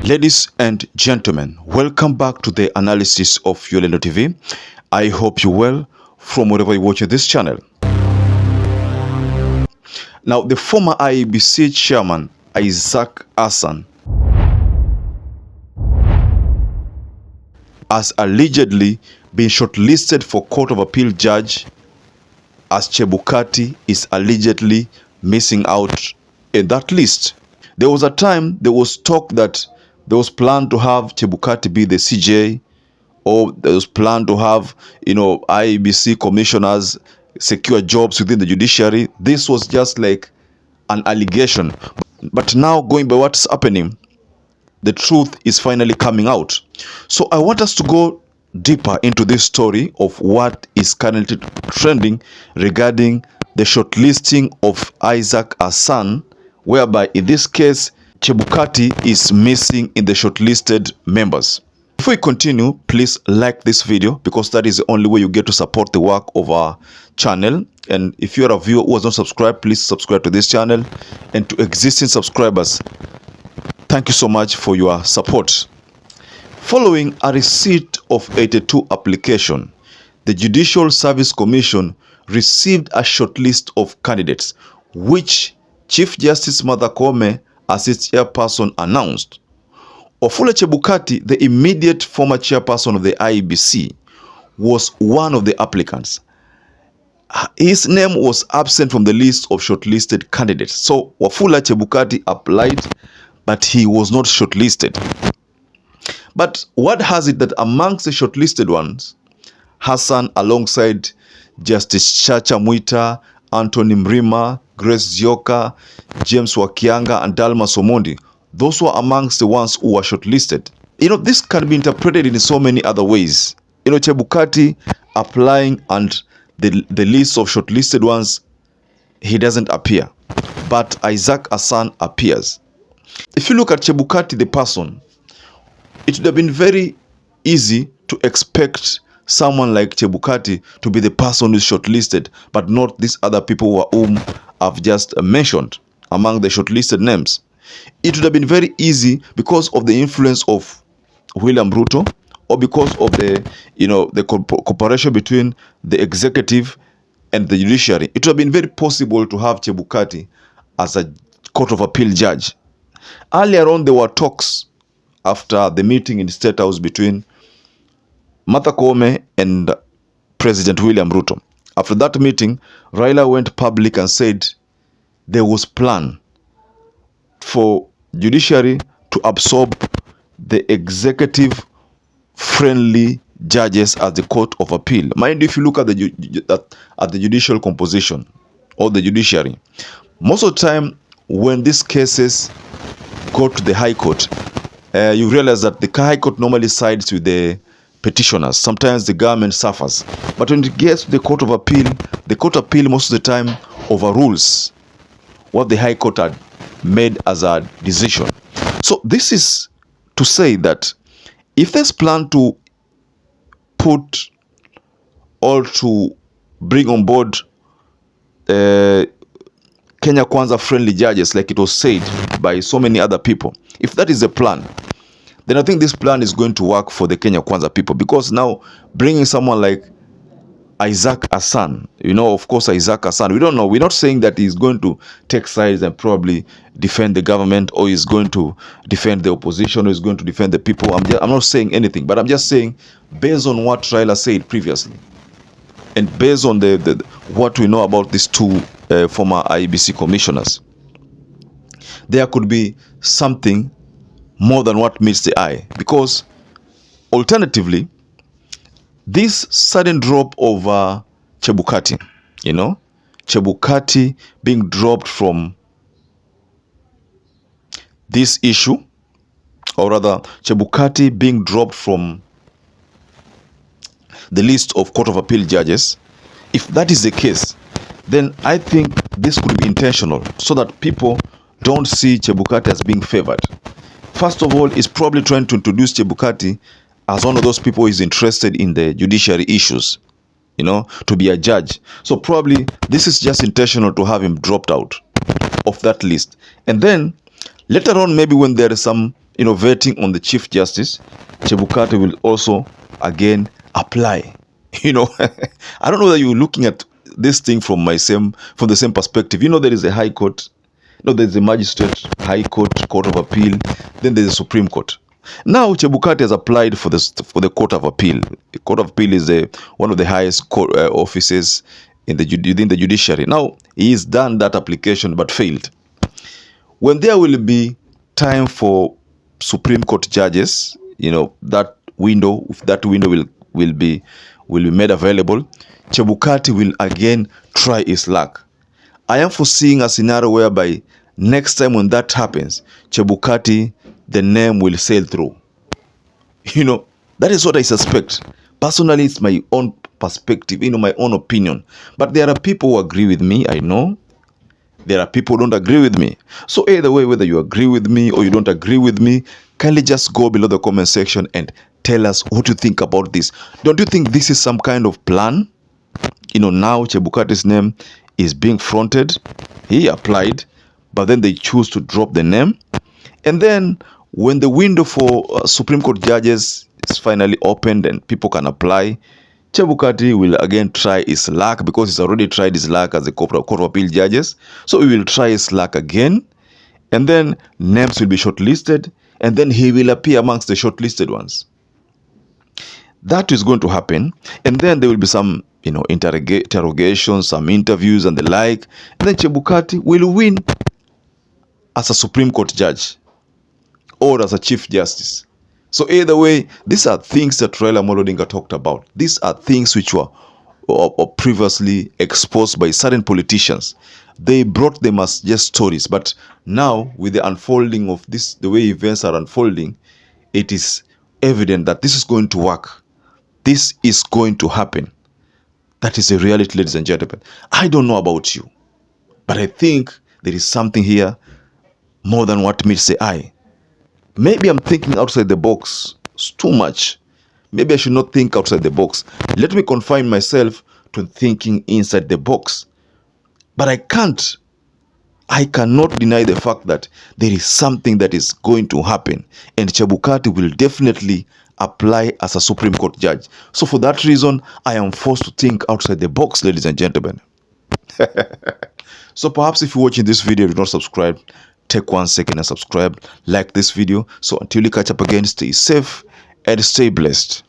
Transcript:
Ladies and gentlemen, welcome back to the analysis of YOLENO TV. I hope you're well from wherever you watch this channel. Now, the former IEBC chairman, Isaac Hassan, has allegedly been shortlisted for Court of Appeal judge, as Chebukati is allegedly missing out in that list. There was a time there was talk that there was planned to have Chebukati be the CJ, or there was planned to have, IEBC commissioners secure jobs within the judiciary. This was just like an allegation. But now, going by what's happening, the truth is finally coming out. So I want us to go deeper into this story of what is currently trending regarding the shortlisting of Isaac Hassan, whereby in this case, Chebukati is missing in the shortlisted members. Before we continue, please like this video because that is the only way you get to support the work of our channel. And if you are a viewer who has not subscribed, please subscribe to this channel. And to existing subscribers, thank you so much for your support. Following a receipt of 82 application, the Judicial Service Commission received a shortlist of candidates, which Chief Justice Koome, as its chairperson, announced. Ruto-Chebukati, the immediate former chairperson of the IEBC, was one of the applicants. His name was absent from the list of shortlisted candidates. So Ruto-Chebukati applied, but he was not shortlisted. But what has it that amongst the shortlisted ones, Hassan, alongside Justice Chacha Mwita, Anthony Mrima, Grace Zioka, James Wakianga, and Dalma Somondi, those were amongst the ones who were shortlisted. This can be interpreted in so many other ways. Chebukati applying and the list of shortlisted ones, he doesn't appear. But Isaac Hassan appears. If you look at Chebukati, the person, it would have been very easy to expect someone like Chebukati to be the person who is shortlisted, but not these other people whom I've just mentioned among the shortlisted names. It would have been very easy because of the influence of William Ruto, or because of the cooperation between the executive and the judiciary. It would have been very possible to have Chebukati as a Court of Appeal judge. Earlier on, there were talks after the meeting in the State House between Martha Koome and President William Ruto. After that meeting, Raila went public and said there was plan for judiciary to absorb the executive-friendly judges as the Court of Appeal. Mind you, if you look at the judicial composition or the judiciary, most of the time when these cases go to the High Court, you realize that the High Court normally sides with the petitioners. Sometimes the government suffers. But when it gets to the Court of Appeal most of the time overrules what the High Court had made as a decision. So this is to say that if there's plan to put or to bring on board Kenya Kwanza friendly judges, like it was said by so many other people, if that is the plan, then I think this plan is going to work for the Kenya Kwanza people, because now bringing someone like Isaac Hassan, of course, Isaac Hassan, we don't know. We're not saying that he's going to take sides and probably defend the government, or he's going to defend the opposition, or he's going to defend the people. I'm not saying anything, but I'm just saying, based on what Raila said previously, and based on what we know about these two former IEBC commissioners, there could be something more than what meets the eye. Because alternatively, this sudden drop of Chebukati, Chebukati being dropped from this issue, or rather Chebukati being dropped from the list of Court of Appeal judges, if that is the case, then I think this could be intentional so that people don't see Chebukati as being favored. First of all, he's probably trying to introduce Chebukati as one of those people who is interested in the judiciary issues, to be a judge. So probably this is just intentional to have him dropped out of that list. And then later on, maybe when there is some vetting on the Chief Justice, Chebukati will also again apply. I don't know that you're looking at this thing from the same perspective. There is a High Court, there's a Magistrate, High Court, Court of Appeal, then there's a Supreme Court. Now Chebukati has applied for the Court of Appeal. The Court of Appeal is one of the highest offices within the Judiciary. Now he has done that application but failed. When there will be time for Supreme Court judges, that window will be made available, Chebukati will again try his luck. I am foreseeing a scenario whereby next time when that happens, Chebukati, the name will sail through. That is what I suspect. Personally, it's my own perspective, my own opinion. But there are people who agree with me, I know. There are people who don't agree with me. So either way, whether you agree with me or you don't agree with me, kindly just go below the comment section and tell us what you think about this. Don't you think this is some kind of plan? Now Chebukati's name is being fronted. He applied, but then they choose to drop the name. And then when the window for Supreme Court judges is finally opened and people can apply, Chebukati will again try his luck, because he's already tried his luck as a Court of Appeal judges. So he will try his luck again, and then names will be shortlisted, and then he will appear amongst the shortlisted ones. That is going to happen, and then there will be some interrogations, some interviews and the like, and then Chebukati will win as a Supreme Court judge or as a Chief Justice. So either way, these are things that Raila Amolo Odinga talked about. These are things which were previously exposed by certain politicians. They brought them as just stories, but now with the unfolding of this, the way events are unfolding, it is evident that this is going to work. This is going to happen. That is a reality, ladies and gentlemen. I don't know about you, but I think there is something here more than what meets the eye. Maybe I'm thinking outside the box too much. Maybe I should not think outside the box. Let me confine myself to thinking inside the box. But I cannot deny the fact that there is something that is going to happen, and Chebukati will definitely apply as a Supreme Court judge. So for that reason, I am forced to think outside the box, ladies and gentlemen. So perhaps if you're watching this video, do not subscribe, take 1 second and subscribe, like this video. So until we catch up again, stay safe and stay blessed.